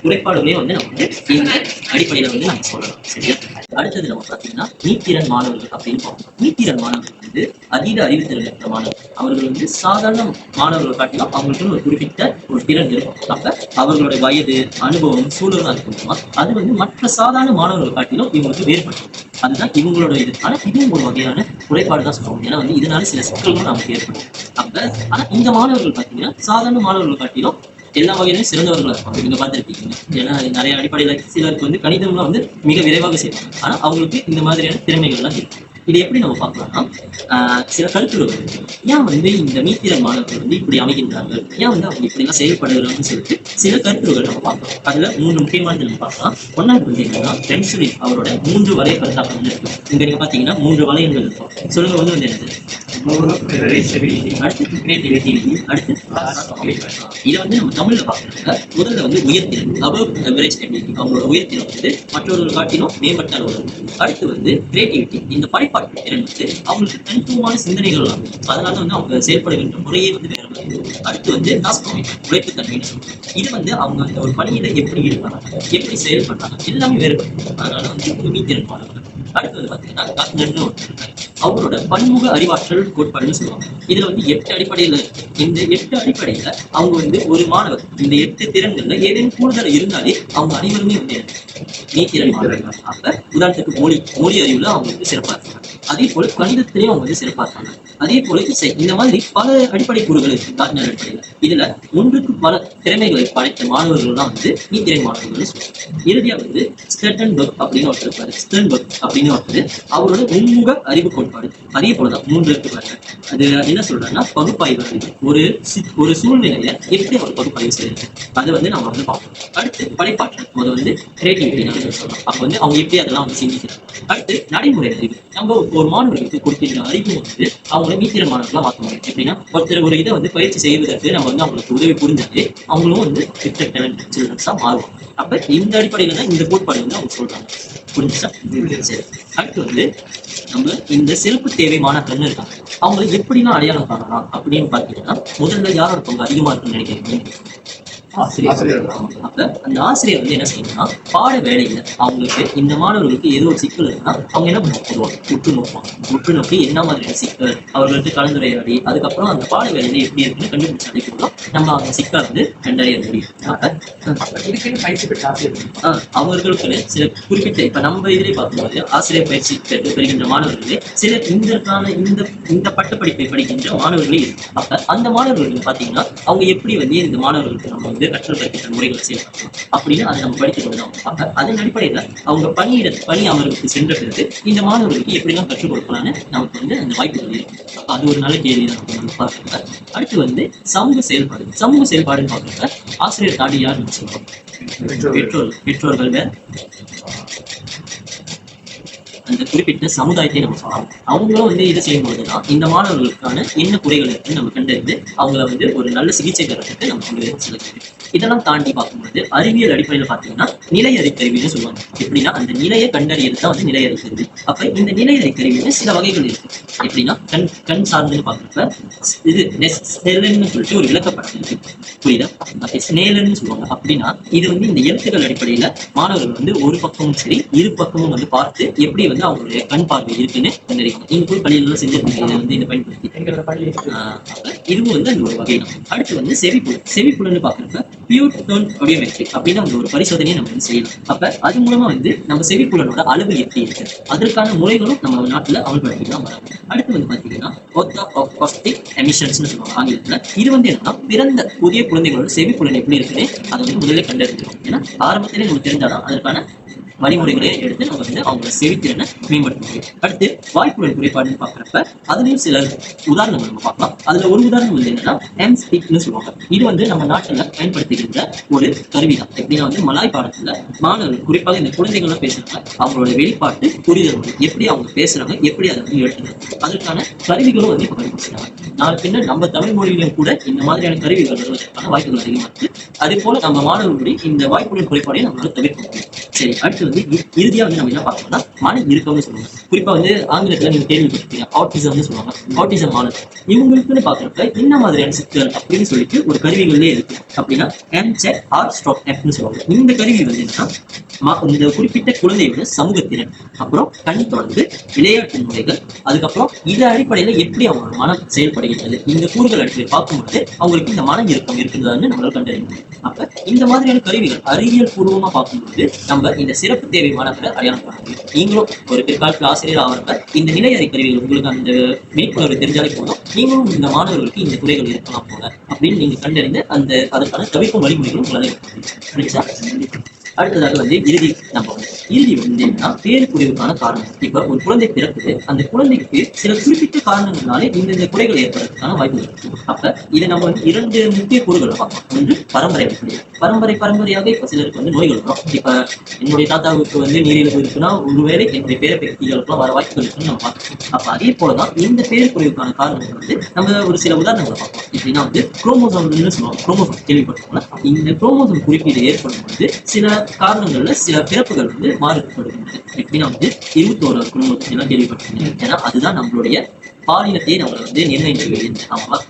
குறைபாடுகளே வந்து நம்ம வந்து இந்த அடிப்படையில வந்து நம்ம சொல்லலாம். சரியா, அடுத்தது நம்ம பாத்தீங்கன்னா மீத்திறன் மாணவர்கள் அப்படின்னு பார்ப்போம். மீத்திறன் மாணவர்கள் வந்து அதீத அறிவுத்திறன் இருக்கிற மாணவர்கள். அவர்கள் வந்து சாதாரண மாணவர்களை காட்டிலும் அவங்களுக்கு ஒரு குறிப்பிட்ட ஒரு திறன் இருக்கும். அப்ப அவர்களோட வயது, அனுபவம், சூழலாம் இருக்குமா, அது வந்து மற்ற சாதாரண மாணவர்கள் காட்டிலும் இவங்களுக்கு வேறுபடும். அதுதான் இவங்களோட இது. ஆனா இதுவும் ஒரு வகையான குறைபாடு தான் சொல்லுவாங்க. ஏன்னா வந்து இதனால சில சிக்கல்களும் நமக்கு ஏற்படும். அப்ப ஆனா இந்த மாணவர்கள் பாத்தீங்கன்னா சாதாரண மாணவர்கள் காட்டிலும் எல்லா வகையிலும் சிறந்தவர்களா இருப்பாங்க. நீங்க பார்த்துருப்பீங்க. ஏன்னா நிறைய அடிப்படையில சிலருக்கு வந்து கணிதம்லாம் வந்து மிக விரைவாக செய்வாங்க. ஆனா அவங்களுக்கு இந்த மாதிரியான திறமைகள்லாம் இருக்கு. இது எப்படி நம்ம பார்க்கலாம்னா சில கருத்துகள் ஏன் வந்து இந்த மீத்திறன் மாணவர்கள் வந்து இப்படி அமைகின்றார்கள், ஏன் வந்து அவங்க இப்படி எல்லாம் செயல்படுகிறாங்கன்னு சொல்லிட்டு சில கருத்துகள் நம்ம பார்க்கலாம். அதுல 3 முக்கியமானது நம்ம பார்க்கலாம். ஒன்னாவது வந்து என்னன்னா பென்சிலின் அவரோட 3 வலை கருத்தாக்கம் வந்து இருக்கு. இங்க நீங்க பாத்தீங்கன்னா 3 வளையங்கள் இருக்கும். சொல்லுங்க வந்து என்னது, அடுத்து இதை வந்து நம்ம தமிழ்ல பார்க்கறாங்க. முதல்ல வந்து உயர்த்திறன், அபவ் எவரேஜ் எபிலிட்டி, அவங்களோட உயர்த்திறன் வந்து மற்றவர்கள் காட்டிலும் மேம்பட்ட அளவு. அடுத்து வந்து கிரியேட்டிவிட்டி, இந்த படைப்பாற்றல் திறன் வந்து அவங்களுக்கு தனித்துவமான சிந்தனைகள் ஆகும். அதனால வந்து அவங்க செயல்படுகின்ற முறையே வந்து வேற மாதிரி. அடுத்து வந்து உழைப்பு தன்மைன்னு சொல்லுவாங்க. இது வந்து அவங்க அந்த ஒரு பணியில எப்படி ஈடுபடுறாங்க, எப்படி செயல்படுறாங்க, எல்லாமே வேறுபடும். அதனால வந்து மீத்திறன் மாணவர்கள். அடுத்து வந்து பாத்தீங்கன்னா கார்ட்னர்னு ஒருத்தர் இருக்காரு. அவரோட பன்முக அறிவாற்றல் கோட்பாடுன்னு சொல்லுவாங்க. இதுல வந்து 8 அடிப்படையில இருக்கு. இந்த 8 அடிப்படையில அவங்க வந்து ஒரு மாணவர் இந்த 8 திறன்கள்ல ஏதேனும் கூடுதல் இருந்தாலே அவங்க அனைவருமே வந்து நீத்திறன் மாணவர்கள். அப்ப உதாரணத்துக்கு மொழி அறிவுல அவங்க வந்து சிறப்பா இருக்காங்க. அதே போல கணிதத்திலையும் அவங்க வந்து சிறப்பா இருக்காங்க. அதே போல இசை, இந்த மாதிரி பல அடிப்படை கூறுகள் இருக்கு கார்ட்னர் அடிப்படையில. இதுல ஒன்றுக்கு பல திறமைகளை படைத்த மாணவர்கள் தான் வந்து நீத்திறன் மாணவர்கள் சொல்லுவாங்க. இறுதியா வந்து ஸ்டெர்ன்பர்க் அப்படின்னு ஒருத்தர் இருப்பாரு. ஸ்டெர்ன்பர்க் அப்படின்னு ஒருத்தர் அவரோட உண்முக அறிவு கோட்பாடு அதே போலதான் 3 இருக்கு பாருங்க. அது என்ன சொல்றாங்கன்னா பகுப்பாய்வு அறிவு. ஒரு சூழ்நிலையில எப்படி அவர் பகுப்பாய்வு செய்யறது அதை வந்து நம்ம வந்து பார்ப்போம். அடுத்து படைப்பாற்றல், அது வந்து கிரியேட்டிவிட்டி சொல்லலாம். அப்ப வந்து அவங்க எப்படி அதெல்லாம் வந்து சிந்திக்கிறாங்க. அடுத்து நடைமுறை அறிவு. நம்ம ஒரு மாணவர்களுக்கு கொடுக்கின்ற அறிவு வந்து அவங்கள மீத்திர மாணவர்களா மாற்ற முடியும். எப்படின்னா ஒருத்தர் ஒரு இதை வந்து பயிற்சி செய்வதற்கு நம்ம வந்து அவங்களுக்கு உதவி புரிஞ்சாலே அவங்களும் வந்து சில்ட்ரன்ஸா மாறுவாங்க. அப்ப இந்த அடிப்படையில தான் இந்த கோட்பாடு வந்து அவங்க சொல்றாங்க. புரிஞ்சுச்சா? சரி. அடுத்து வந்து நம்ம இந்த சிறப்பு தேவை மாணாக்கர்னு இருக்காங்க. அவங்களை எப்படிலாம் அடையாளம் காணலாம் அப்படின்னு பாத்தீங்கன்னா முதல்ல யாரோட பங்கு அதிகமா இருக்குன்னு நினைக்கிறீங்க? ஆசிரியர். அப்ப அந்த ஆசிரியர் வந்து என்ன செய்யணும்னா பாட வேலையில அவங்களுக்கு இந்த மாணவர்களுக்கு ஏதோ ஒரு சிக்கல் இருக்குன்னா அவங்க என்ன பண்ணுவாங்க, உற்று நோக்கி என்ன மாதிரியான சிக்கல் அவர்களுக்கு கலந்துரையாடி அதுக்கப்புறம் அந்த பாட வேலையில எப்படி இருக்குன்னு கண்டுபிடிச்சாலே போதும் நம்ம அந்த சிக்கலை வந்து கண்டறிய முடியும். அவர்களுக்குன்னு சில குறிப்பிட்ட இப்ப நம்ம இதிலே பார்க்கும்போது ஆசிரியர் பயிற்சி பெறுகின்ற மாணவர்களே சிலர் இந்த பட்டப்படிப்பை படிக்கின்ற மாணவர்களே இருக்கு. அப்ப அந்த மாணவர்கள் பாத்தீங்கன்னா அவங்க எப்படி வந்து இந்த மாணவர்களுக்கு நம்ம வந்து கற்றல் கற்கின்ற முறைகளை செய்யலாம் அப்படின்னு அதை நம்ம படித்து கொள்ளலாம். அப்ப அதன் அடிப்படையில அவங்க பணி அமர்வுக்கு சென்ற பிறகு இந்த மாணவர்களுக்கு எப்படிலாம் கற்றுக் கொடுக்கலாம்னு நமக்கு வந்து அந்த வாய்ப்புகள் இருக்கு. அப்ப அது ஒரு நல்ல கேள்வி தான் நம்ம பார்க்கறப்ப. அடுத்து வந்து சமூக செயல்பாடுன்னு பார்க்கறப்ப ஆசிரியர் தாண்டி யாருன்னு சொல்லுவாங்க, பெற்றோர்கள் அந்த குறிப்பிட்ட சமுதாயத்தை நம்ம சொல்லலாம். அவங்களும் வந்து இதை செய்யும்போதுதான் இந்த மாணவர்களுக்கான என்ன குறைகள் இருக்குன்னு நம்ம கண்டறிந்து அவங்கள வந்து ஒரு நல்ல சிகிச்சை பெறத்துக்கு நம்ம கொண்டு செலுத்த. இதெல்லாம் தாண்டி பார்க்கும்போது அறிவியல் அடிப்படையில் பார்த்தீங்கன்னா நிலையறி கருவின்னு சொல்லுவாங்க. எப்படின்னா அந்த நிலையை கண்டறியது தான் வந்து நிலையறி கருவி. அப்ப இந்த நிலையறி கருவியில சில வகைகள் இருக்கு. எப்படின்னா கண் சார்ந்துன்னு பார்க்குறப்ப இது ஸ்னெல்லர்னு சொல்லிட்டு ஒரு விளக்கப்படம் இருக்கு. புரியுதா? ஸ்னெல்லர்னு சொல்லுவாங்க. அப்படின்னா இது வந்து இந்த எழுத்துக்கள் அடிப்படையில மாணவர்கள் வந்து ஒரு பக்கமும் சரி இரு பக்கமும் வந்து பார்த்து எப்படி வந்து அவங்களுடைய கண் பார்வை இருக்குன்னு கண்டறிவாங்க. நீங்க போய் பள்ளியில செஞ்சிருக்கீங்க இதை வந்து இதை பயன்படுத்தி. இதுவும் வந்து அந்த ஒரு வகை தான். அடுத்து வந்து செவிப்புலன்னு பார்க்குறப்ப பியூர் டோன் ஆடியோமெட்ரிக் அப்படின்னு அந்த ஒரு பரிசோதனையை நம்ம வந்து செய்யலாம். அப்ப அது மூலமா வந்து நம்ம செவிப்புலனோட அளவு எப்படி இருக்கு அதற்கான முறைகளும் நம்ம நாட்டுல அமல்படுத்தி தான் வராங்க. அடுத்து வந்து பாத்தீங்கன்னா எமிஷன்ஸ்னு சொல்லுவாங்க ஆங்கிலத்துல. இது வந்து என்னன்னா பிறந்த புதிய குழந்தைகளோட செவிப்புலன் எப்படி இருக்குன்னு அதை வந்து முதல்ல கண்டறிஞ்சிடும். ஏன்னா ஆரம்பத்திலே நம்ம தெரிஞ்சாதான் அதற்கான வழிமுறைகளை எடுத்து நம்ம வந்து அவங்க செவித்திறனை மேம்படுத்த முடியும். அடுத்து வாய்ப்புடன் குறைபாடுன்னு பார்க்குறப்ப அதுலயும் சில உதாரணங்கள் நம்ம பார்க்கலாம். அதுல ஒரு உதாரணம் வந்து என்னன்னா எம்ஸ்பீக்னு சொல்லுவாங்க. இது வந்து நம்ம நாட்டுல பயன்படுத்துகின்ற ஒரு கருவி தான். எப்படின்னா வந்து மலாய் பாடத்துல மாணவர்கள் குறிப்பாக இந்த குழந்தைகள்லாம் பேசுறாங்க, அவங்களோட வெளிப்பாட்டு புரிதல் எப்படி அவங்க பேசுறாங்க எப்படி அதை வந்து எழுதுறாங்க அதற்கான கருவிகளும் வந்து இப்ப பயன்படுத்துறாங்க. நாளை பின்னர் நம்ம தமிழ் மொழியிலும் கூட இந்த மாதிரியான கருவிகள் வருவதற்கான வாய்ப்புகள் அதிகமா இருக்கு. அதே போல நம்ம மாணவர்களுடைய இந்த வாய்ப்புடன் குறைபாடையும் நம்மளால தவிர்க்க முடியும். சரி, அடுத்து வந்து இறுதியா வந்து நம்ம என்ன பார்க்கணும்னா மன இறுக்கம்னு சொல்லுவாங்க. குறிப்பா வந்து ஆங்கிலத்துல நீங்க கேள்விப்பட்டிருக்கீங்க ஆட்டிசம்னு சொல்லுவாங்க. ஆட்டிசம் மாணவர் இவங்களுக்குன்னு பாக்குறப்ப என்ன மாதிரியான சிக்கல் அப்படின்னு சொல்லிட்டு ஒரு கருவிகளே இருக்கு. அப்படின்னா MCHR/Fன்னு சொல்லுவாங்க. இந்த கருவி வந்து என்னன்னா இந்த குறிப்பிட்ட குழந்தையோட சமூகத்திறன், அப்புறம் கண் தொடர்பு, விளையாட்டு முறைகள், அதுக்கப்புறம் இது அடிப்படையில எப்படி அவங்களோட மனம் செயல்படுகிறது இந்த கூறுகள் அடிப்படையில் பார்க்கும்போது அவங்களுக்கு இந்த மன இறுக்கம் இருக்குதான்னு நம்மளால கண்டறிய முடியும். அப்ப இந்த மாதிரியான கருவிகள் அறிவியல் பூர்வமா பார்க்கும்போது நம்ம இந்த சிறப்பு தேவை மாணவர்களை அடையாளம் காண முடியும். நீங்களும் ஒரு பிற்காலத்தில் ஆசிரியர் ஆகிறப்ப இந்த நிலையறை கருவிகள் உங்களுக்கு அந்த விழிப்புணர்வு தெரிஞ்சாலே போதும் நீங்களும் இந்த மாணவர்களுக்கு இந்த குறைகள் இருக்கலாம் போல அப்படின்னு நீங்க கண்டறிந்து அதற்கான தவிர்க்கும் வழிமுறைகளும் உங்களால். அடுத்ததாக வந்து இறுதி வந்து பேரு குறைவுக்கான காரணம். இப்ப ஒரு குழந்தை பிறக்குது, அந்த குழந்தைக்கு சில குறிப்பிட்ட காரணங்களாலே இந்த குறைகள் ஏற்படுறதுக்கான வாய்ப்புகள் இருக்கு. அப்ப இதை நம்ம வந்து 2 முக்கிய கூறுகளை பார்க்கலாம். ஒன்று பரம்பரையாக இப்ப சிலருக்கு வந்து நோய்கள் வரும். இப்ப என்னுடைய தாத்தாவுக்கு வந்து நீரிழிவு இருக்குன்னா ஒருவேளை என்னுடைய பேர பேத்திகளுக்குலாம் வர வாய்ப்புகள் இருக்குன்னு நம்ம பார்க்கணும். அப்ப அதே போலதான் இந்த பேரு குறைவுக்கான காரணங்கள் வந்து நம்ம ஒரு சில உதாரணங்களை பார்க்கலாம். எப்படின்னா வந்து குரோமோசோம்னு சொல்லுவாங்க. குரோமோசோம் கேள்விப்பட்டோம்னா இந்த குரோமோசோம் குறிப்பீடு ஏற்படும் பொழுது சில காரணங்கள்ல சில பிறப்புகள் வந்து மாறுபடுகின்றன. எப்படின்னா வந்து 21 குரோமோசோம் எல்லாம் கேள்விப்பட்டிருக்கீங்க. ஏன்னா அதுதான் நம்மளுடைய பாலினத்தை நம்மளை வந்து நிர்ணயிக்க.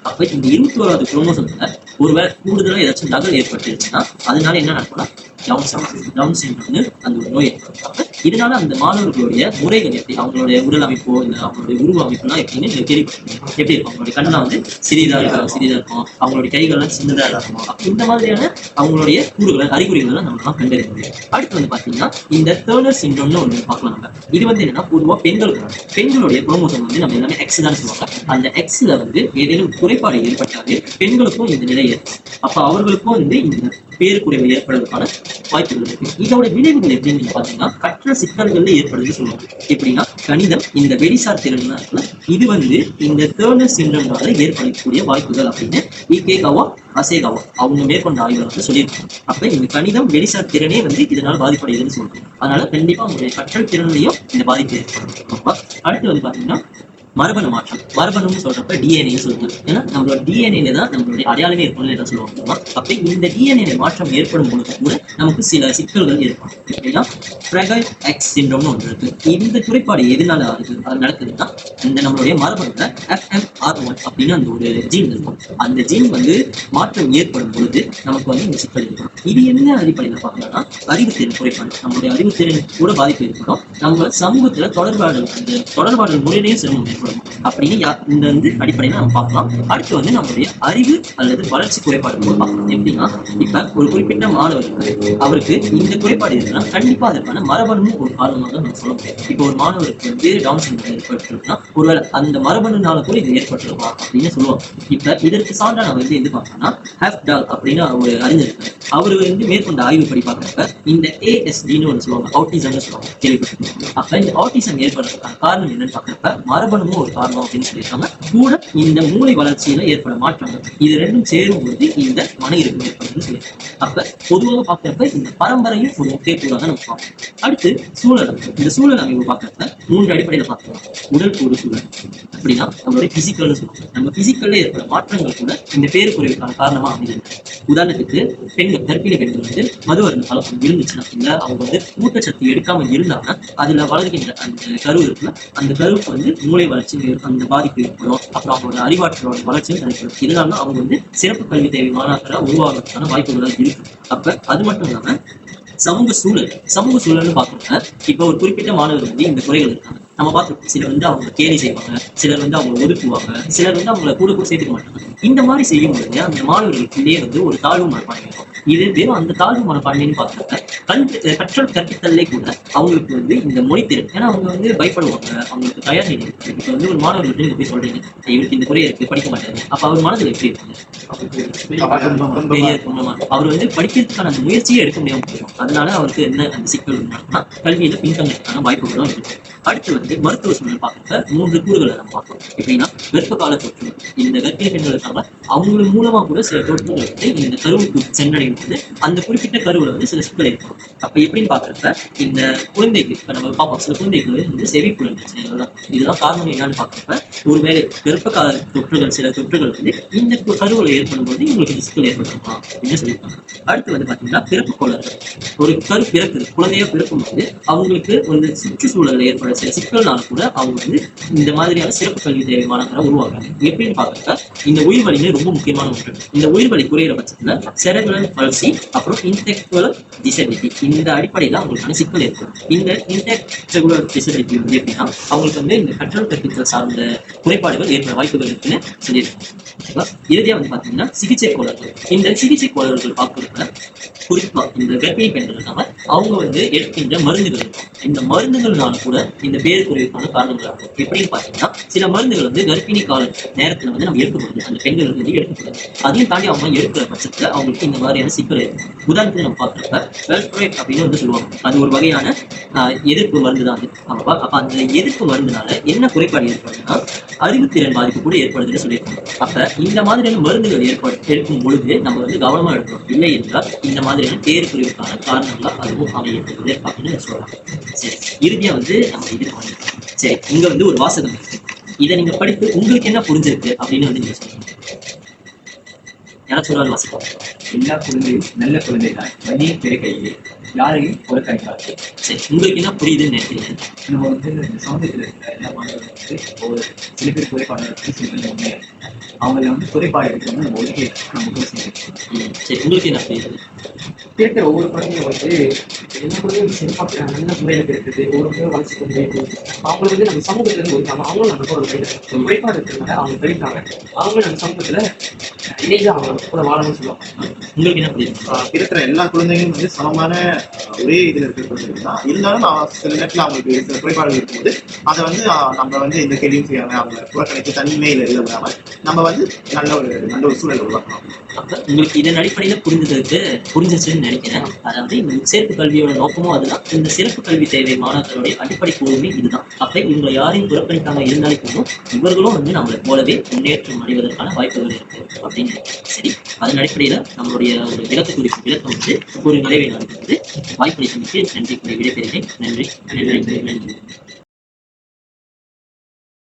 அப்ப இந்த 21வது குரோமோசோம்ல ஒருவேளை கூடுதலா ஏதாச்சும் நகல் ஏற்பட்டுருச்சுன்னா அதனால என்ன நடக்கும்னா டவுன் சிண்ட்ரோம்னு அந்த ஒரு நோய் ஏற்படும். இதனால அந்த மாணவர்களுடைய முறைகள் எப்படி, அவங்களுடைய உடல் அமைப்போ இல்லை அவங்களுடைய உருவ அமைப்புலாம் எப்படின்னு நீங்க கேள்விப்பட்டிருக்கீங்க. எப்படி இருக்கும், அவங்களுடைய கண்ணெல்லாம் வந்து சிறிதா இருக்கும், அவங்களுடைய கைகள்லாம் சின்னதா இருக்கும். அப்ப இந்த மாதிரியான அவங்களுடைய கூறுகளை அறிகுறிகளை நம்ம கண்டறிய முடியும். அடுத்து வந்து பாத்தீங்கன்னா இந்த டர்னர் சிண்ட்ரோம்னு ஒன்று பார்க்கலாம் நம்ம. இது வந்து என்னன்னா பொதுவாக பெண்களுடைய குரோமோசோம் வந்து நம்ம எல்லாமே எக்ஸ் தான் சொல்லுவாங்க. அந்த எக்ஸ்ல வந்து ஏதேனும் குறைபாடு ஏற்பட்டாலே பெண்களுக்கும் இந்த நிலை ஏற்படும். அப்ப அவர்களுக்கும் வந்து இந்த பேருக்குறைவு ஏற்படுவதற்கான வாய்ப்புகள் இருக்கு. இதோட விளைவுகள் எப்படின்னு நீங்க பாத்தீங்கன்னா கற்ற சிக்கல்கள்ல ஏற்படுதுன்னு சொல்லுவாங்க. எப்படின்னா கணிதம் இந்த வெளிசார் திறன் இருக்குல்ல, இது வந்து இந்த டர்னர் சிண்ட்ரோம்னால ஏற்படக்கூடிய வாய்ப்புகள் அப்படின்னு இகேகாவா அசேகாவா அவங்க மேற்கொண்ட ஆய்வுகள் வந்து சொல்லியிருக்காங்க. அப்ப இந்த கணிதம் வெளிசார் திறனே வந்து இதனால் பாதிப்படையுதுன்னு சொல்றாங்க. அதனால கண்டிப்பா உங்களுடைய கற்றல் திறன்லையும் இந்த பாதிப்பு ஏற்படும். அடுத்து வந்து பாத்தீங்கன்னா மரபணு மாற்றம். மரபணுன்னு சொல்றப்ப டிஎன்ஏ சொல்லுவாங்க. ஏன்னா நம்மளோட டிஎன்ஏல தான் நம்மளுடைய அடையாளமே இருக்கணும்னு என்ன சொல்லுவாங்க. அப்ப இந்த டிஎன்ஏ மாற்றம் ஏற்படும் பொழுது கூட நமக்கு சில சிக்கல்கள் ஏற்படும். எப்படின்னா ஃப்ரெகைல் எக்ஸ் சிண்ட்ரோம்னு ஒன்று இருக்கு. இந்த குறைபாடு எதனால நடக்குதுன்னா இந்த நம்மளுடைய மரபணுல FMR1 அப்படின்னு அந்த ஒரு ஜீன் இருக்கும். அந்த ஜீன் வந்து மாற்றம் ஏற்படும் பொழுது நமக்கு வந்து இந்த சிக்கல் இருக்கும். இது என்ன அடிப்படையில் பார்க்கணும்னா அறிவுத்திறன் குறைபாடு, நம்மளுடைய அறிவுத்திறன் கூட பாதிப்பு ஏற்படும். நம்ம சமூகத்துல தொடர்பாடல் முறையிலேயே சிரமம் ஏற்படும் அப்படின்னு இந்த வந்து அடிப்படையில நம்ம பார்க்கலாம். அடுத்து வந்து நம்மளுடைய அறிவு அல்லது வளர்ச்சி குறைபாடு பார்க்கலாம். எப்படின்னா இப்ப ஒரு குறிப்பிட்ட மாணவர் அவருக்கு இந்த குறைபாடு இருக்குன்னா கண்டிப்பா அதற்கான மரபணு ஒரு காரணமாக நம்ம சொல்ல முடியும். இப்போ ஒரு மாணவருக்கு வந்து டவுன் சிண்ட்ரோம் ஏற்பட்டிருக்குன்னா ஒருவேளை அந்த மரபணுனால கூட இது ஏற்பட்டிருக்கா அப்படின்னு சொல்லுவாங்க. இப்ப இதற்கு சான்றா நம்ம வந்து எது பார்க்கணும்னா ஹெஃப்டால் அப்படின்னு ஒரு அறிஞர் இருக்காரு. அவரு வந்து மேற்கொண்ட ஆய்வுப்படி பார்க்கறப்ப இந்த ASDன்னு ஒன்று சொல்லுவாங்க, ஆட்டிசம்னு சொல்லுவாங்க, கேள்விப்பட்டிருக்கோம். அப்ப இந்த ஆட்டிசம் ஏற்படுறதுக்கான காரணம் என்னன்னு பார்க்கறப்ப மரபணுமும் ஒரு காரணம் அப்படின்னு சொல்லியிருக்காங்க. கூட இந்த மூளை வளர்ச்சியில ஏற்படும் மாற்றங்கள் இது ரெண்டும் சேரும் பொழுது இந்த மன இருப்பு ஏற்படுதுன்னு சொல்லியிருக்காங்க. அப்ப பொதுவாக பார்க்கறப்ப இந்த பரம்பரையும் ஒரு முக்கிய கூறாக நம்ம பார்க்கணும். அடுத்து சூழல். இந்த சூழல் அமைப்பு பார்க்கறப்ப 3 அடிப்படையில பார்க்கலாம். உடல் கூறு சூழல் அப்படின்னா நம்மளுடைய பிசிக்கல்னு சொல்லுவாங்க. நம்ம பிசிக்கல்ல ஏற்படும் மாற்றங்கள் கூட இந்த பேருக்குறைவுக்கான காரணமா அமைது. உதாரணத்துக்கு பெண்கள், கர்ப்பிணி பெண்கள் வந்து மதுவருந்த பழக்கம் இருந்துச்சுன்னா இல்ல அவங்க வந்து ஊட்டச்சத்து எடுக்காம இருந்தாங்கன்னா அதுல வளர்கின்ற அந்த கரு இருக்குல்ல, அந்த கருவுக்கு வந்து மூளை வளர்ச்சி அந்த பாதிப்பு ஏற்படும். அப்புறம் அவங்களோட அறிவாற்றலோட வளர்ச்சியும் தடுக்கும். இதனால அவங்க வந்து சிறப்பு கல்வி தேவை மாணாக்கரா உருவாகிறதுக்கான வாய்ப்புகள் இருக்கு. அப்ப அது மட்டும் இல்லாம சமூக சூழல்னு பார்க்கணும்னா இப்ப ஒரு குறிப்பிட்ட மாணவர் வந்து இந்த குறைகள் இருக்காங்க. நம்ம பார்த்துருக்கோம். சிலர் வந்து அவங்க கேலி செய்வாங்க, சிலர் வந்து அவங்க ஒதுக்குவாங்க, சிலர் வந்து அவங்களை கூட சேர்த்துக்க மாட்டாங்க. இந்த மாதிரி செய்யும் பொழுது அந்த மாணவர்களுக்குள்ளேயே வந்து ஒரு தாழ்வு மனப்பான்மை இருக்கும். இது வெறும் அந்த தாழ்வு மனப்பான்மைன்னு பார்க்கறப்ப கற்றல் கற்பித்தல்லே கூட அவங்களுக்கு வந்து இந்த மொழித்திறன், ஏன்னா அவங்க வந்து பயப்படுவாங்க, அவங்களுக்கு தயார் நிலை. இப்ப வந்து ஒரு மாணவர்கள் நீங்க போய் சொல்றீங்க இவருக்கு இந்த குறை இருக்கு, படிக்க மாட்டாரு, அப்ப அவர் மனதில் எப்படி இருக்குங்க? பெரிய அவர் வந்து படிக்கிறதுக்கான அந்த முயற்சியே எடுக்க முடியாம போயிடும். அதனால அவருக்கு என்ன அந்த சிக்கல் இருந்தாங்கன்னா கல்வியில பின்தங்கிறதுக்கான வாய்ப்புகளும் இருக்கு. அடுத்து வந்து மருத்துவ சூழல் பார்க்கறப்ப 3 கூறுகளை நம்ம பார்க்கணும். எப்படின்னா கர்ப்ப கால தொற்று. இந்த கர்ப்பிணி பெண்கள் இருக்காங்க, அவங்க மூலமா கூட சில தொற்றுகள் வந்து இந்த கருவுக்கு சென்றடையும் போது அந்த குறிப்பிட்ட கருவுல வந்து சில சிக்கல் ஏற்படும். அப்ப எப்படின்னு பாக்குறப்ப இந்த குழந்தைக்கு இப்ப நம்ம பார்ப்போம், சில குழந்தைக்கு வந்து செவிப்புலன் பிரச்சனைகள் தான். இதெல்லாம் காரணம் என்னன்னு பாக்குறப்ப ஒருவேளை கர்ப்ப கால தொற்றுகள், சில தொற்றுகள் வந்து இந்த கருவுல ஏற்படும் போது இவங்களுக்கு சிக்கல் ஏற்பட்டிருக்கலாம் அப்படின்னு சொல்லியிருக்காங்க. அடுத்து வந்து பாத்தீங்கன்னா பிறப்பு கோளாறுகள். ஒரு கரு பிறக்குது, குழந்தையா பிறக்கும் போது அவங்களுக்கு வந்து சுற்றுச்சூழல்ல ஏற்பட சில சிக்கல்னால கூட அவங்க வந்து இந்த மாதிரியான சிறப்பு கல்வி தேவை மாணவரை உருவாக்குறாங்க. எப்படின்னு பாக்குறப்ப இந்த உயிர் வலிமே ரொம்ப முக்கியமான ஒன்று. இந்த உயிர் வலி குறையிற பட்சத்துல செரெப்ரல் பல்சி அப்புறம் இன்டெலெக்சுவல் டிசபிலிட்டி, இந்த அடிப்படையில அவங்களுக்கான சிக்கல் ஏற்படும். இந்த இன்டெலெக்சுவல் டிசபிலிட்டி வந்து எப்படின்னா அவங்களுக்கு வந்து இந்த கற்றல் கற்பித்தல் சார்ந்த குறைபாடுகள் ஏற்பட வாய்ப்புகள் இருக்குன்னு சொல்லியிருக்காங்க. இறுதியா வந்து பாத்தீங்கன்னா சிகிச்சை கோளாறுகள். இந்த சிகிச்சை கோளாறுகள் பார்க்கறப்ப குறிப்பா இந்த கர்ப்பிணி பெண்கள் இருக்காங்க, அவங்க வந்து எடுக்கின்ற மருந்துகள் இருக்கும். இந்த மருந்துகள்னால கூட இந்த பேருக்குறைவுக்கான காரணங்கள் ஆகும். எப்படின்னு பாத்தீங்கன்னா சில மருந்துகள் வந்து கர்ப்பிணி கால நேரத்துல வந்து நம்ம எடுக்கக்கூடாது, அந்த பெண்கள் வந்து எடுக்கக்கூடாது. அதையும் தாண்டி அவங்க எடுக்கிற பட்சத்துல அவங்களுக்கு இந்த மாதிரியான சிக்கல் இருக்கும். உதாரணத்துக்கு நம்ம பார்க்கறப்ப வெல்ட்ரேட் அப்படின்னு வந்து சொல்லுவாங்க, அது ஒரு வகையான எதிர்ப்பு மருந்து தான் அது. அப்ப அந்த எதிர்ப்பு மருந்துனால என்ன குறைபாடு ஏற்படுதுன்னா அறிவுத்திறன் பாதிப்பு கூட ஏற்படுதுன்னு சொல்லியிருக்காங்க. அப்ப இந்த மாதிரியான மருந்துகள் எடுக்கும் பொழுது நம்ம வந்து கவனமா எடுக்கணும். இல்லை என்றால் இந்த மாதிரியான பேருக்குறைவுக்கான காரணங்களா அதுவும் அமைகிறது அப்படின்னு சொல்லலாம். சரி, இறுதியா வந்து நம்ம இதுக்கு வந்து சரி, இங்க வந்து ஒரு வாசகம் இருக்கு. இதை நீங்க படித்து உங்களுக்கு என்ன புரிஞ்சிருக்கு அப்படின்னு வந்து நீங்க சொல்லுங்க. யாராச்சும் ஒரு வாசிப்போம். எல்லா குழந்தையும் நல்ல குழந்தை தான், வலியை பிறக்கையிலே யாரையும் புறக்கணிக்காது. சரி, உங்களுக்கு என்ன புரியுதுன்னு நினைக்கிறீங்க? நம்ம வந்து இந்த சமூகத்தில் இருக்கிற எல்லா மாணவர்களுக்கு ஒரு சில பேர் குறைபாடு இருக்கு, சில பேர் உண்மையாக இருக்கு. அவங்கள வந்து குறைபாடு இருக்கிறவங்க நம்ம ஒதுக்கி நம்ம கூட சேர்ந்து. சரி, உங்களுக்கு என்ன புரியுது? கேட்கிற ஒவ்வொரு குழந்தையும் வந்து எல்லா குழந்தையும் சிறப்பாக நல்ல முறையில் இருக்குது ஒரு முறை வளர்ச்சி கொண்டு போயிட்டு அவங்களுக்கு வந்து நம்ம சமூகத்துல இருந்து ஒதுக்காம அவங்களும் நம்ம கூட ஒரு குறைபாடு இருக்கிறதுனால அவங்க போயிட்டாங்க அவங்களும் நம்ம சமூகத்துல இணைந்து அவங்க கூட வாழணும்னு சொல்லுவாங்க. உங்களுக்கு என்ன புரியுது? இருக்கிற எல்லா குழந்தைகளும் வந்து சமமான ஒரே இதுல இருக்கிற குழந்தைகள் தான். இருந்தாலும் சில நேரத்தில் அவங்களுக்கு சில குறைபாடுகள் இருக்கும்போது அதை வந்து நம்ம வந்து எந்த கேள்வியும் செய்யாம அவங்க புறக்கணித்து தனிமையில இல்லாம நம்ம வந்து நல்ல ஒரு சூழலை உருவாக்கணும். அப்ப உங்களுக்கு இதன் அடிப்படையில புரிஞ்சிச்சுன்னு நினைக்கிறேன். அதாவது இந்த சேர்ப்பு கல்வியோட நோக்கமும் அதுதான். இந்த சிறப்பு கல்வி தேவை மாணவர்களுடைய அடிப்படை கூறுமே இதுதான். அப்ப இவங்க யாரையும் புறக்கணிக்காம இருந்தாலே போதும், இவர்களும் வந்து நம்மளை போலவே முன்னேற்றம் அடைவதற்கான வாய்ப்புகள் இருக்கு அப்படின்னு. சரி, அதன் அடிப்படையில நம்மளுடைய ஒரு விளக்கம் வந்து ஒரு நிறைவை நடத்துவது. வாய்ப்பளித்தமைக்கு நன்றி கூறி விடைபெறுகிறேன். நன்றி.